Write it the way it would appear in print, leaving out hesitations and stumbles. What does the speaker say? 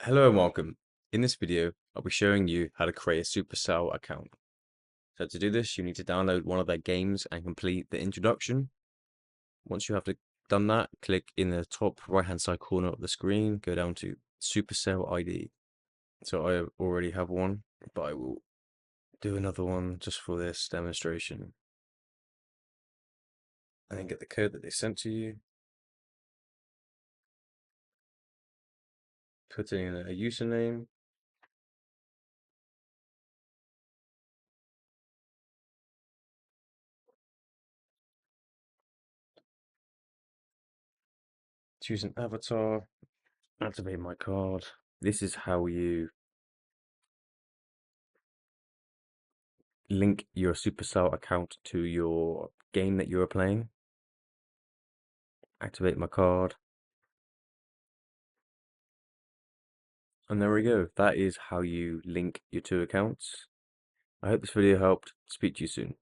Hello and welcome. In this video, I'll be showing you how to create a Supercell account. So to do this, you need to download one of their games and complete the introduction. Once you have done that, click in the top right hand side corner of the screen, go down to Supercell ID. So I already have one, but I will do another one just for this demonstration. And then get the code that they sent to you. Put in a username. Choose an avatar. Activate my card. This is how you link your Supercell account to your game that you are playing. Activate my card. And there we go. That is how you link your two accounts. I hope this video helped. Speak to you soon.